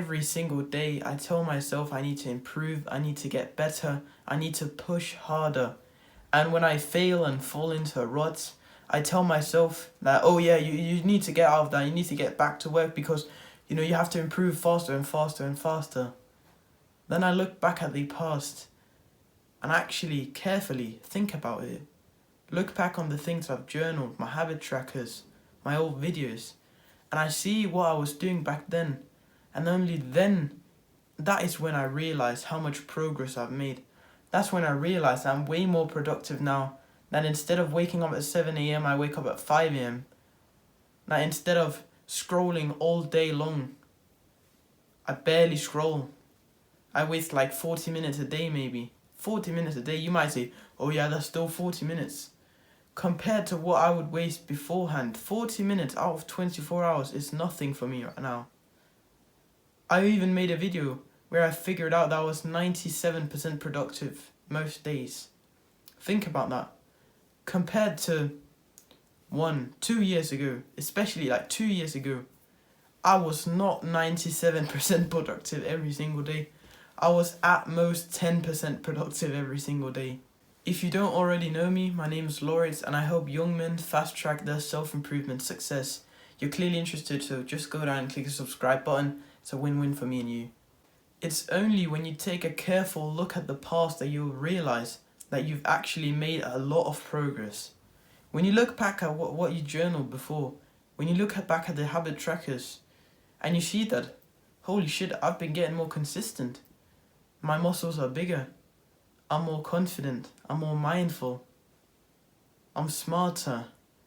every single day I tell myself I need to improve, I need to get better, I need to push harder. And when I fail and fall into a rut, I tell myself that, oh yeah, you need to get out of that, you need to get back to work because, you have to improve faster and faster and faster. Then I look back at the past and actually carefully think about it. Look back on the things I've journaled, my habit trackers, my old videos, and I see what I was doing back then. And only then, that is when I realized how much progress I've made. That's when I realized I'm way more productive now. That instead of waking up at 7 a.m, I wake up at 5 a.m. That instead of scrolling all day long, I barely scroll. I waste like 40 minutes a day maybe. 40 minutes a day, you might say, oh yeah, that's still 40 minutes. Compared to what I would waste beforehand, 40 minutes out of 24 hours is nothing for me right now. I even made a video where I figured out that I was 97% productive most days. Think about that. Compared to 2 years ago, especially like 2 years ago, I was not 97% productive every single day. I was at most 10% productive every single day. If you don't already know me, my name is Loritz and I help young men fast track their self-improvement success. You're clearly interested, so just go down and click the subscribe button. It's a win-win for me and you. It's only when you take a careful look at the past that you'll realize that you've actually made a lot of progress. When you look back at what you journaled before, when you look back at the habit trackers, and you see that, holy shit, I've been getting more consistent. My muscles are bigger. I'm more confident. I'm more mindful. I'm smarter.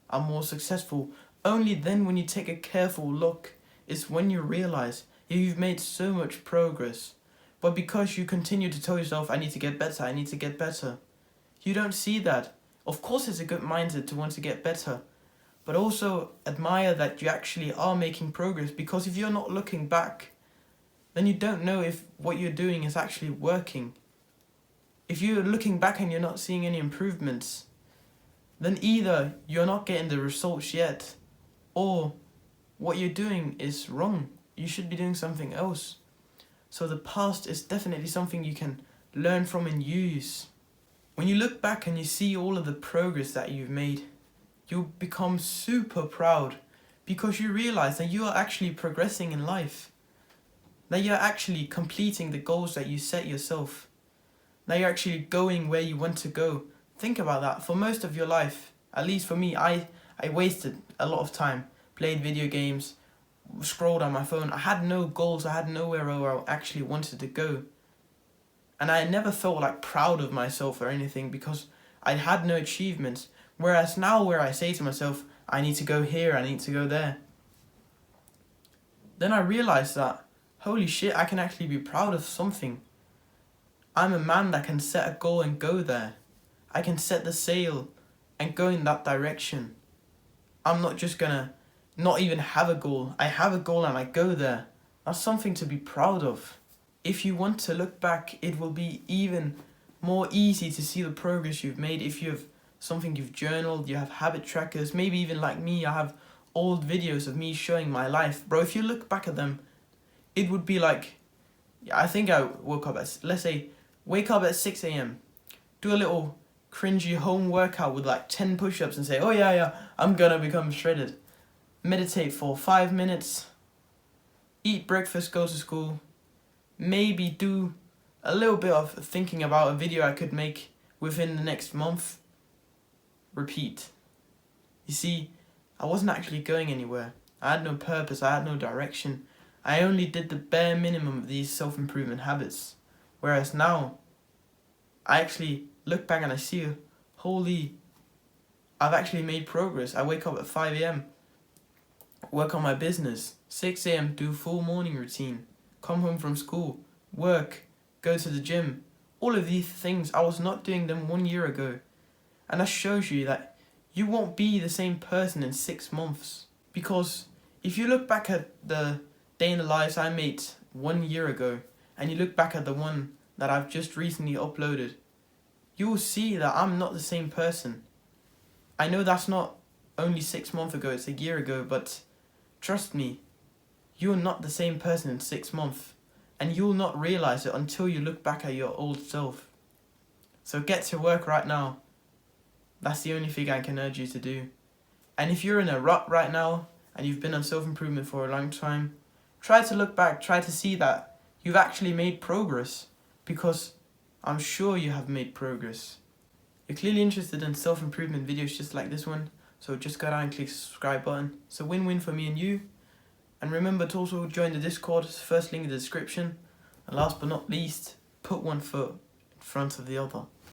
I'm more successful. Only then when you take a careful look is when you realize you've made so much progress. But because you continue to tell yourself, I need to get better, I need to get better, you don't see that. Of course it's a good mindset to want to get better, but also admire that you actually are making progress, because if you're not looking back, then you don't know if what you're doing is actually working. If you're looking back and you're not seeing any improvements, then either you're not getting the results yet, or what you're doing is wrong. You should be doing something else. So the past is definitely something you can learn from and use. When you look back and you see all of the progress that you've made, you'll become super proud, because you realize that you are actually progressing in life. That you're actually completing the goals that you set yourself. That you're actually going where you want to go. Think about that. For most of your life, at least for me, I wasted a lot of time. Played video games, scrolled on my phone. I had no goals. I had nowhere where I actually wanted to go. And I never felt like proud of myself or anything, because I had no achievements. Whereas now, where I say to myself, I need to go here, I need to go there, then I realized that, holy shit, I can actually be proud of something. I'm a man that can set a goal and go there. I can set the sail and go in that direction. I'm not just gonna not even have a goal. I have a goal and I go there. That's something to be proud of. If you want to look back, it will be even more easy to see the progress you've made if you have something you've journaled, you have habit trackers, maybe even like me, I have old videos of me showing my life. Bro, if you look back at them, it would be like, I think I woke up at, let's say, wake up at 6 a.m, do a little cringy home workout with like 10 push-ups and say, oh yeah, I'm gonna become shredded. Meditate for 5 minutes, eat breakfast, go to school, maybe do a little bit of thinking about a video I could make within the next month, repeat. You see, I wasn't actually going anywhere. I had no purpose, I had no direction. I only did the bare minimum of these self-improvement habits. Whereas now, I actually look back and I see, holy, I've actually made progress. I wake up at 5 a.m, work on my business, 6 a.m, do full morning routine, come home from school, work, go to the gym. All of these things, I was not doing them 1 year ago. And that shows you that you won't be the same person in 6 months. Because if you look back at the day in the lives I made 1 year ago, and you look back at the one that I've just recently uploaded, you will see that I'm not the same person. I know that's not only 6 months ago, it's a year ago, but trust me, you're not the same person in 6 months, and you'll not realize it until you look back at your old self. So get to work right now. That's the only thing I can urge you to do. And if you're in a rut right now, and you've been on self-improvement for a long time, try to look back, try to see that you've actually made progress, because I'm sure you have made progress. You're clearly interested in self-improvement videos just like this one, so just go down and click the subscribe button. It's a win-win for me and you. And remember to also join the Discord, first link in the description. And last but not least, put one foot in front of the other.